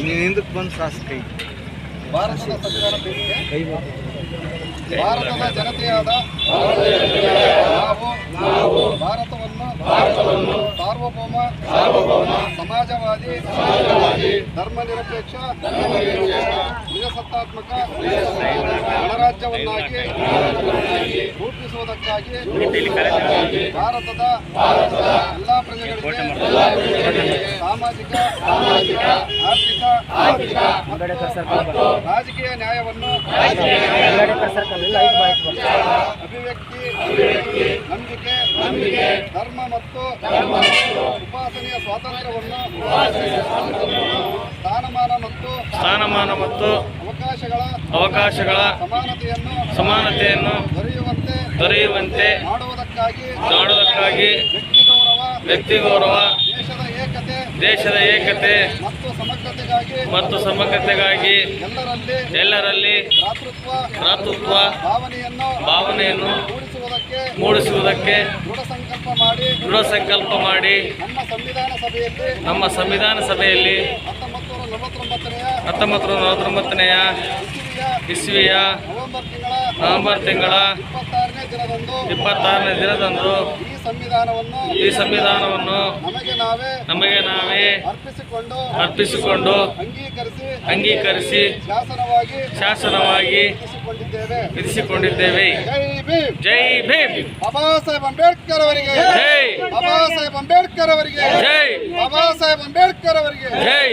ಹಿಂದಕ್ಕೆ ಬಂದು ಶಾಸಕೈ ಭಾರತದ ಸಂವಿಧಾನ ಪೀಠಕ್ಕೆ ಭಾರತದ ಜನತೆಯಾದ ನಾವು ಭಾರತವನ್ನು ಸಾರ್ವಭೌಮ ಸಮಾಜವಾದಿ ಧರ್ಮನಿರಪೇಕ್ಷ ನಿಜಸತ್ತಾತ್ಮಕ ಗಣರಾಜ್ಯವನ್ನಾಗಿ ರೂಪಿಸುವುದಕ್ಕಾಗಿ ಭಾರತದ ಎಲ್ಲ ಪ್ರಜೆಗಳಿಗೆ ಸಾಮಾಜಿಕ ಆರ್ಥಿಕ ರಾಜಕೀಯ ನ್ಯಾಯವನ್ನು ಅಭಿವ್ಯಕ್ತಿ ನಂಬಿಕೆ ಧರ್ಮ ಮತ್ತು ಉಪಾಸನೆಯ ಸ್ವಾತಂತ್ರ್ಯವನ್ನು ಸ್ಥಾನಮಾನ ಮತ್ತು ಅವಕಾಶಗಳ ಸಮಾನತೆಯನ್ನು ದೊರೆಯುವಂತೆ ಮಾಡುವುದಕ್ಕಾಗಿ ವ್ಯಕ್ತಿ ಗೌರವ ದೇಶದ ಏಕತೆ ಮತ್ತು ಸಮಗ್ರತೆಗಾಗಿ ಎಲ್ಲರಲ್ಲಿ ಭ್ರಾತೃತ್ವ ಭಾವನೆಯನ್ನು ಮೂಡಿಸುವುದಕ್ಕೆ ದೃಢ ಸಂಕಲ್ಪ ಮಾಡಿ ನಮ್ಮ ಸಂವಿಧಾನ ಸಭೆಯಲ್ಲಿ 1949ನೇ ಇಸ್ವಿಯ ನವೆಂಬರ್ ತಿಂಗಳ 26ನೇ ದಿನದಂದು ಈ ಸಂವಿಧಾನವನ್ನು ನಮಗೆ ನಾವೇ ಅರ್ಪಿಸಿಕೊಂಡು ಅಂಗೀಕರಿಸಿ ಶಾಸನವಾಗಿ ವಿಧಿಸಿಕೊಂಡಿದ್ದೇವೆ. ಜೈ ಭೀಮ್. ಬಾಬಾ ಸಾಹೇಬ್ ಅಂಬೇಡ್ಕರ್ ಅವರಿಗೆ ಜೈ. ಬಾಬಾ ಸಾಹೇಬ್ ಅಂಬೇಡ್ಕರ್ ಅವರಿಗೆ ಜೈ. ಬಾಬಾ ಸಾಹೇಬ್ ಅಂಬೇಡ್ಕರ್ ಅವರಿಗೆ ಜೈ.